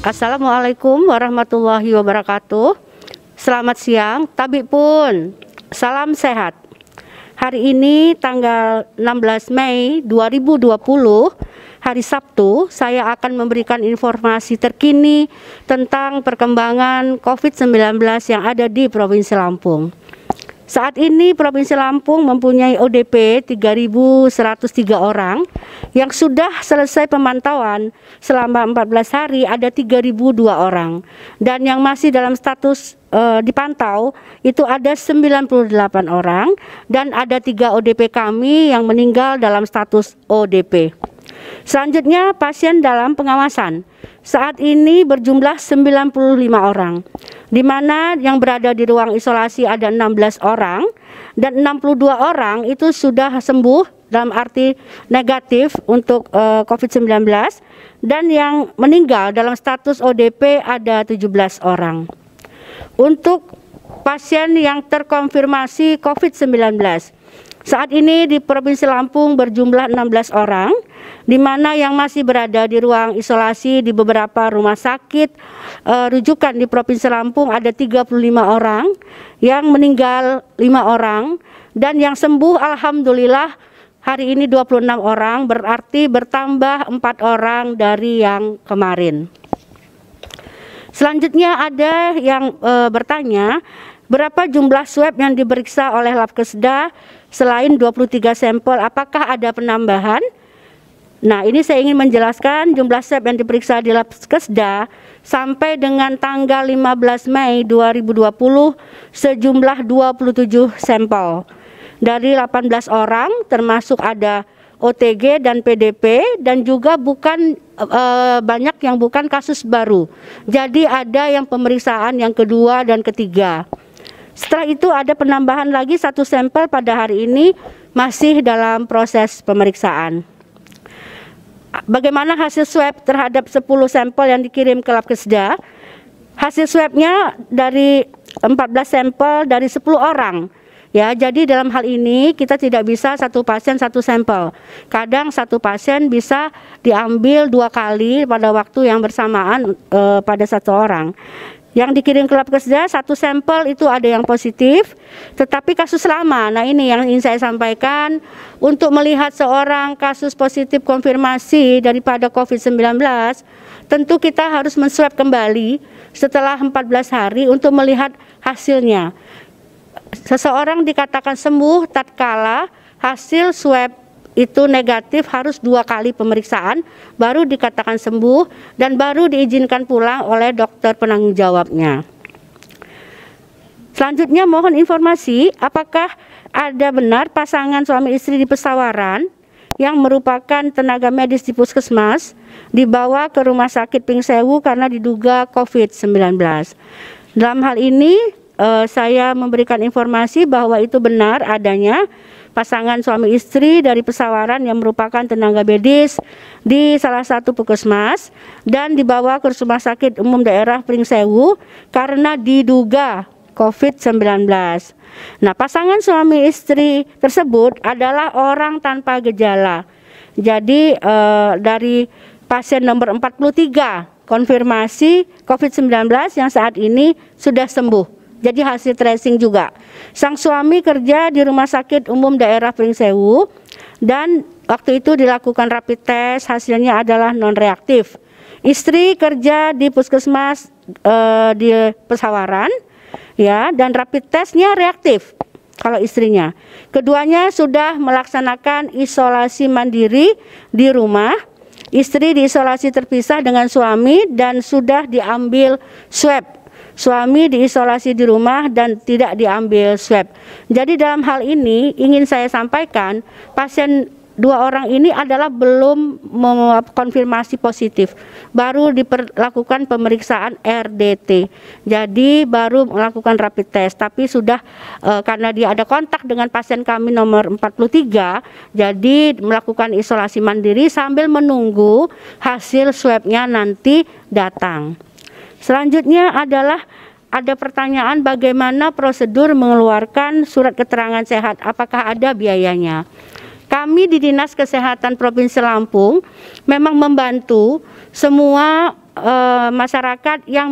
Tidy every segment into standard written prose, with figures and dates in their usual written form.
Assalamualaikum warahmatullahi wabarakatuh. Selamat siang, tabib pun. Salam sehat. Hari ini tanggal 16 Mei 2020, hari Sabtu, saya akan memberikan informasi terkini tentang perkembangan COVID-19 yang ada di Provinsi Lampung. Saat ini Provinsi Lampung mempunyai ODP 3.103 orang, yang sudah selesai pemantauan selama 14 hari ada 3.002 orang, dan yang masih dalam status dipantau itu ada 98 orang, dan ada 3 ODP kami yang meninggal dalam status ODP. Selanjutnya pasien dalam pengawasan saat ini berjumlah 95 orang, di mana yang berada di ruang isolasi ada 16 orang dan 62 orang itu sudah sembuh dalam arti negatif untuk COVID-19, dan yang meninggal dalam status ODP ada 17 orang. Untuk pasien yang terkonfirmasi COVID-19 saat ini di Provinsi Lampung berjumlah 16 orang, di mana yang masih berada di ruang isolasi di beberapa rumah sakit rujukan di Provinsi Lampung ada 35 orang, yang meninggal 5 orang, dan yang sembuh alhamdulillah hari ini 26 orang, berarti bertambah 4 orang dari yang kemarin. Selanjutnya ada yang bertanya, berapa jumlah swab yang diperiksa oleh Labkesda selain 23 sampel, apakah ada penambahan? Nah, ini saya ingin menjelaskan jumlah swab yang diperiksa di Labkesda sampai dengan tanggal 15 Mei 2020 sejumlah 27 sampel. Dari 18 orang termasuk ada OTG dan PDP, dan juga bukan banyak yang bukan kasus baru. Jadi ada yang pemeriksaan yang kedua dan ketiga. Setelah itu ada penambahan lagi 1 sampel pada hari ini masih dalam proses pemeriksaan. Bagaimana hasil swab terhadap 10 sampel yang dikirim ke Labkesda? Hasil swabnya dari 14 sampel dari 10 orang. Ya, jadi dalam hal ini kita tidak bisa satu pasien satu sampel. Kadang satu pasien bisa diambil 2 kali pada waktu yang bersamaan pada 1 orang. Yang dikirim ke Labkesda 1 sampel itu ada yang positif, tetapi kasus lama. Nah, ini yang ingin saya sampaikan, untuk melihat seorang kasus positif konfirmasi daripada COVID-19, tentu kita harus menswab kembali setelah 14 hari untuk melihat hasilnya. Seseorang dikatakan sembuh tatkala hasil swab itu negatif, harus 2 kali pemeriksaan baru dikatakan sembuh dan baru diizinkan pulang oleh dokter penanggung jawabnya. Selanjutnya mohon informasi, apakah ada benar pasangan suami istri di Pesawaran yang merupakan tenaga medis di puskesmas dibawa ke rumah sakit Pingsewu karena diduga COVID-19. Dalam hal ini saya memberikan informasi bahwa itu benar adanya pasangan suami istri dari Pesawaran yang merupakan tenaga medis di salah satu puskesmas dan dibawa ke rumah sakit umum daerah Pringsewu karena diduga COVID-19. Nah, pasangan suami istri tersebut adalah orang tanpa gejala. Jadi dari pasien nomor 43 konfirmasi COVID-19 yang saat ini sudah sembuh. Jadi hasil tracing juga. Sang suami kerja di Rumah Sakit Umum Daerah Pringsewu dan waktu itu dilakukan rapid test, hasilnya adalah non-reaktif. Istri kerja di puskesmas di Pesawaran, ya, dan rapid testnya reaktif kalau istrinya. Keduanya sudah melaksanakan isolasi mandiri di rumah. Istri diisolasi terpisah dengan suami dan sudah diambil swab. Suami diisolasi di rumah dan tidak diambil swab. Jadi dalam hal ini ingin saya sampaikan, pasien 2 orang ini adalah belum konfirmasi positif, baru dilakukan pemeriksaan RDT. Jadi baru melakukan rapid test, tapi sudah karena dia ada kontak dengan pasien kami nomor 43, jadi melakukan isolasi mandiri sambil menunggu hasil swabnya nanti datang. Selanjutnya adalah ada pertanyaan bagaimana prosedur mengeluarkan surat keterangan sehat, apakah ada biayanya? Kami di Dinas Kesehatan Provinsi Lampung memang membantu semua masyarakat yang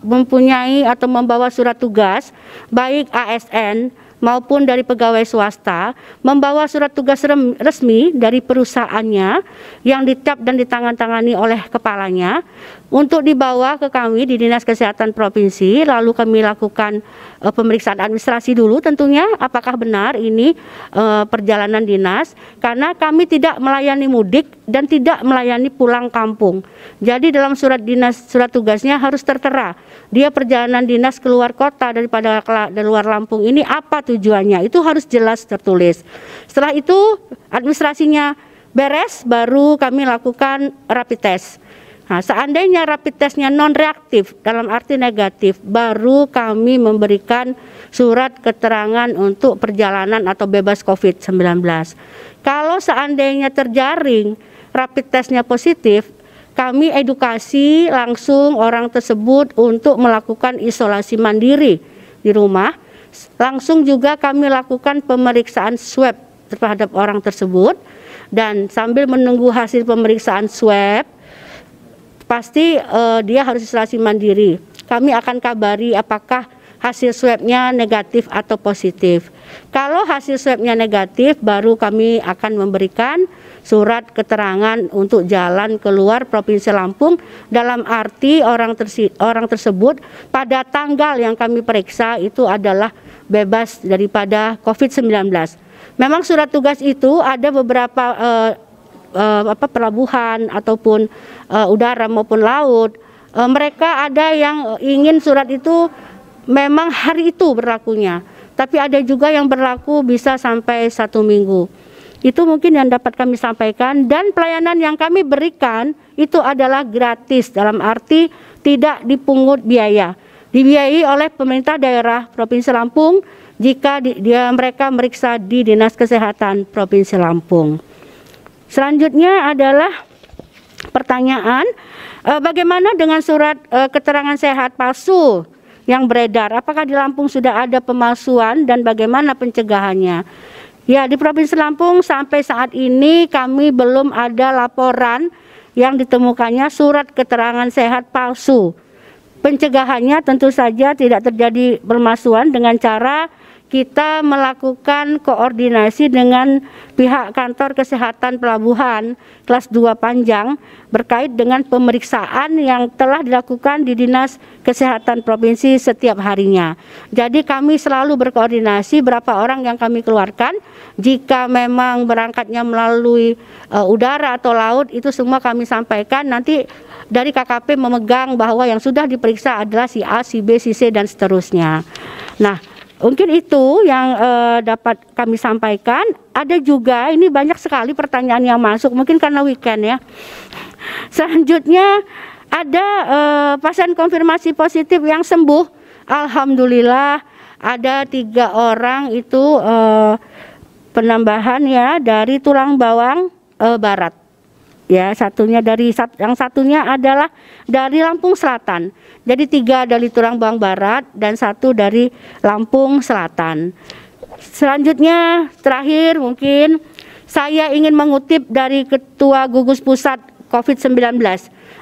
mempunyai atau membawa surat tugas, baik ASN maupun dari pegawai swasta, membawa surat tugas resmi dari perusahaannya yang ditap dan ditandatangani oleh kepalanya untuk dibawa ke kami di Dinas Kesehatan Provinsi. Lalu kami lakukan pemeriksaan administrasi dulu tentunya apakah benar ini perjalanan dinas, karena kami tidak melayani mudik dan tidak melayani pulang kampung. Jadi dalam surat tugasnya harus tertera dia perjalanan dinas keluar kota daripada luar Lampung ini apa tujuannya, itu harus jelas tertulis. Setelah itu administrasinya beres, baru kami lakukan rapid test. Nah, seandainya rapid testnya non reaktif dalam arti negatif, baru kami memberikan surat keterangan untuk perjalanan atau bebas COVID-19. Kalau seandainya terjaring rapid testnya positif, kami edukasi langsung orang tersebut untuk melakukan isolasi mandiri di rumah. Langsung juga kami lakukan pemeriksaan swab terhadap orang tersebut, dan sambil menunggu hasil pemeriksaan swab pasti dia harus isolasi mandiri. Kami akan kabari apakah hasil swabnya negatif atau positif. Kalau hasil swabnya negatif, baru kami akan memberikan surat keterangan untuk jalan keluar Provinsi Lampung, dalam arti orang tersebut pada tanggal yang kami periksa itu adalah bebas daripada COVID-19. Memang surat tugas itu ada beberapa pelabuhan ataupun udara maupun laut. Mereka ada yang ingin surat itu memang hari itu berlakunya, tapi ada juga yang berlaku bisa sampai 1 minggu. Itu mungkin yang dapat kami sampaikan, dan pelayanan yang kami berikan itu adalah gratis dalam arti tidak dipungut biaya. Dibiayai oleh pemerintah daerah Provinsi Lampung jika mereka meriksa di Dinas Kesehatan Provinsi Lampung. Selanjutnya adalah pertanyaan, bagaimana dengan surat keterangan sehat palsu yang beredar? Apakah di Lampung sudah ada pemalsuan dan bagaimana pencegahannya? Ya, di Provinsi Lampung sampai saat ini kami belum ada laporan yang ditemukannya surat keterangan sehat palsu. Pencegahannya tentu saja tidak terjadi pemalsuan dengan cara kita melakukan koordinasi dengan pihak kantor kesehatan pelabuhan kelas 2 Panjang berkait dengan pemeriksaan yang telah dilakukan di Dinas Kesehatan Provinsi setiap harinya. Jadi kami selalu berkoordinasi berapa orang yang kami keluarkan. Jika memang berangkatnya melalui udara atau laut, itu semua kami sampaikan. Nanti dari KKP memegang bahwa yang sudah diperiksa adalah si A, si B, si C, dan seterusnya. Nah, mungkin itu yang dapat kami sampaikan. Ada juga, ini banyak sekali pertanyaan yang masuk, mungkin karena weekend ya. Selanjutnya ada pasien konfirmasi positif yang sembuh. Alhamdulillah ada 3 orang itu penambahan ya dari tulang bawang barat. Ya, yang satunya adalah dari Lampung Selatan. Jadi 3 dari tulang bawang barat dan 1 dari Lampung Selatan. Selanjutnya, terakhir mungkin saya ingin mengutip dari Ketua Gugus Pusat COVID-19,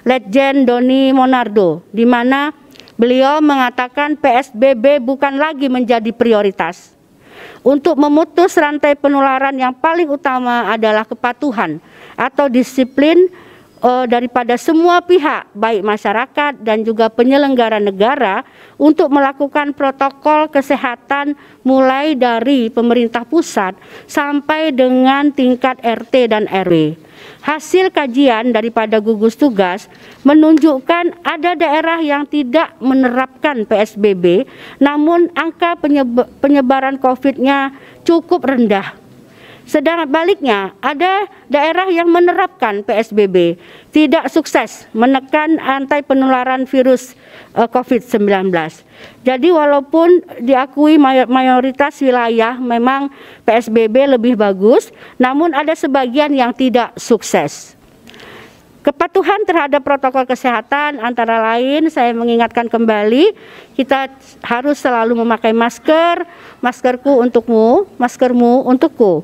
Letjen Doni Monardo, di mana beliau mengatakan PSBB bukan lagi menjadi prioritas. Untuk memutus rantai penularan yang paling utama adalah kepatuhan atau disiplin daripada semua pihak, baik masyarakat dan juga penyelenggara negara, untuk melakukan protokol kesehatan mulai dari pemerintah pusat sampai dengan tingkat RT dan RW. Hasil kajian daripada gugus tugas menunjukkan ada daerah yang tidak menerapkan PSBB, namun angka penyebaran COVID-nya cukup rendah. Sedang baliknya, ada daerah yang menerapkan PSBB, tidak sukses menekan rantai penularan virus COVID-19. Jadi walaupun diakui mayoritas wilayah memang PSBB lebih bagus, namun ada sebagian yang tidak sukses. Kepatuhan terhadap protokol kesehatan antara lain, saya mengingatkan kembali, kita harus selalu memakai masker, maskerku untukmu, maskermu untukku.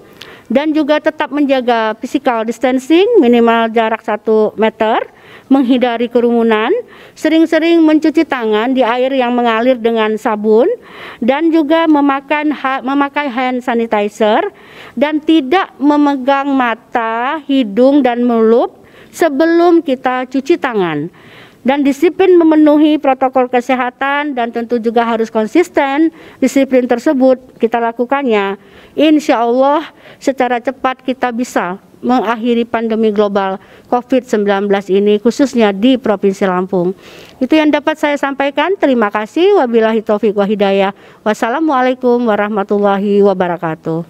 dan juga tetap menjaga physical distancing minimal jarak 1 meter, menghindari kerumunan, sering-sering mencuci tangan di air yang mengalir dengan sabun, dan juga memakai hand sanitizer, dan tidak memegang mata, hidung, dan mulut sebelum kita cuci tangan. Dan disiplin memenuhi protokol kesehatan dan tentu juga harus konsisten disiplin tersebut kita lakukannya. Insya Allah secara cepat kita bisa mengakhiri pandemi global COVID-19 ini khususnya di Provinsi Lampung. Itu yang dapat saya sampaikan. Terima kasih. Wabillahi taufiq wa hidayah. Wassalamualaikum warahmatullahi wabarakatuh.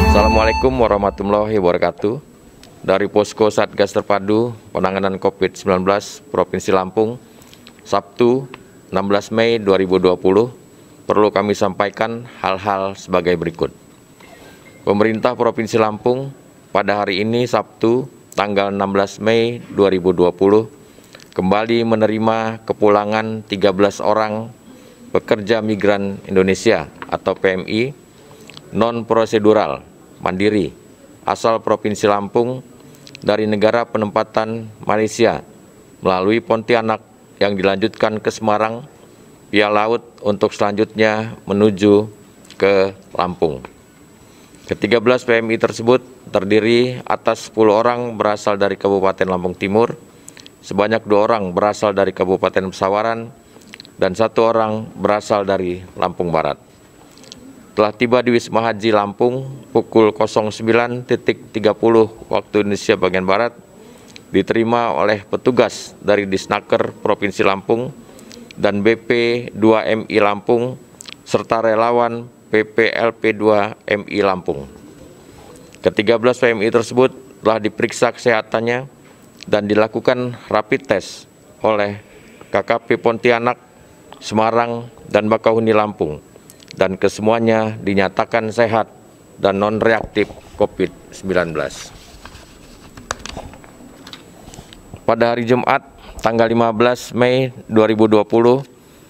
Assalamualaikum warahmatullahi wabarakatuh. Dari Posko Satgas Terpadu Penanganan COVID-19 Provinsi Lampung, Sabtu 16 Mei 2020, perlu kami sampaikan hal-hal sebagai berikut. Pemerintah Provinsi Lampung pada hari ini Sabtu tanggal 16 Mei 2020 kembali menerima kepulangan 13 orang pekerja migran Indonesia atau PMI non-prosedural mandiri asal Provinsi Lampung dari negara penempatan Malaysia melalui Pontianak yang dilanjutkan ke Semarang via laut untuk selanjutnya menuju ke Lampung. Ke-13 PMI tersebut terdiri atas 10 orang berasal dari Kabupaten Lampung Timur, sebanyak 2 orang berasal dari Kabupaten Pesawaran, dan 1 orang berasal dari Lampung Barat. Telah tiba di Wisma Haji Lampung pukul 09.30 waktu Indonesia bagian Barat, diterima oleh petugas dari Disnaker Provinsi Lampung dan BP 2MI Lampung serta relawan PPLP 2MI Lampung. Ke-13 PMI tersebut telah diperiksa kesehatannya dan dilakukan rapid test oleh KKP Pontianak, Semarang, dan Bakauheni Lampung, dan kesemuanya dinyatakan sehat dan non-reaktif COVID-19. Pada hari Jumat, tanggal 15 Mei 2020,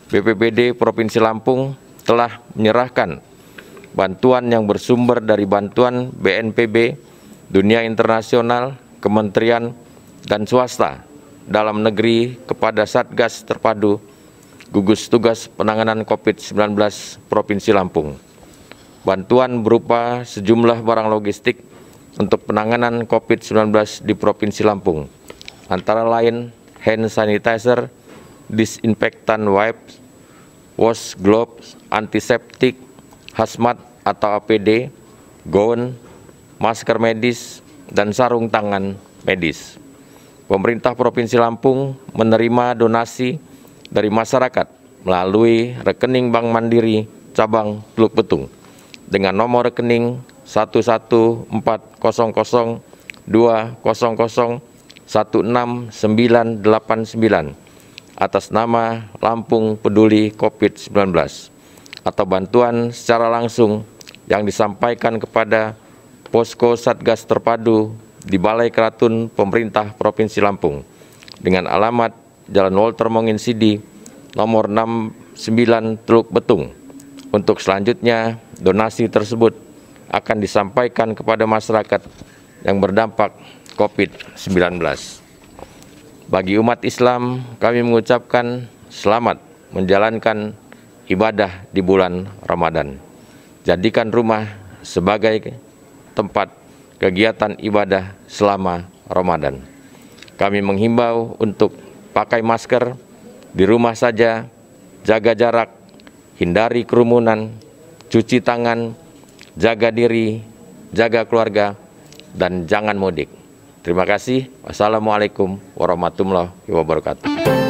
BPBD Provinsi Lampung telah menyerahkan bantuan yang bersumber dari bantuan BNPB, dunia internasional, kementerian, dan swasta dalam negeri kepada Satgas Terpadu Gugus Tugas Penanganan COVID-19 Provinsi Lampung. Bantuan berupa sejumlah barang logistik untuk penanganan COVID-19 di Provinsi Lampung, antara lain hand sanitizer, disinfektan wipes, wash gloves, antiseptik, hazmat atau APD, gaun, masker medis, dan sarung tangan medis. Pemerintah Provinsi Lampung menerima donasi dari masyarakat melalui rekening Bank Mandiri cabang Teluk Betung dengan nomor rekening 1140020016989 atas nama Lampung Peduli COVID-19 atau bantuan secara langsung yang disampaikan kepada Posko Satgas Terpadu di Balai Keratun Pemerintah Provinsi Lampung dengan alamat Jalan Walter Mongin Sidi, nomor 69 Teluk Betung. Untuk selanjutnya, donasi tersebut akan disampaikan kepada masyarakat yang berdampak COVID-19. Bagi umat Islam, kami mengucapkan selamat menjalankan ibadah di bulan Ramadan. Jadikan rumah sebagai tempat kegiatan ibadah selama Ramadan. Kami menghimbau untuk pakai masker, di rumah saja, jaga jarak, hindari kerumunan, cuci tangan, jaga diri, jaga keluarga, dan jangan mudik. Terima kasih. Wassalamualaikum warahmatullahi wabarakatuh.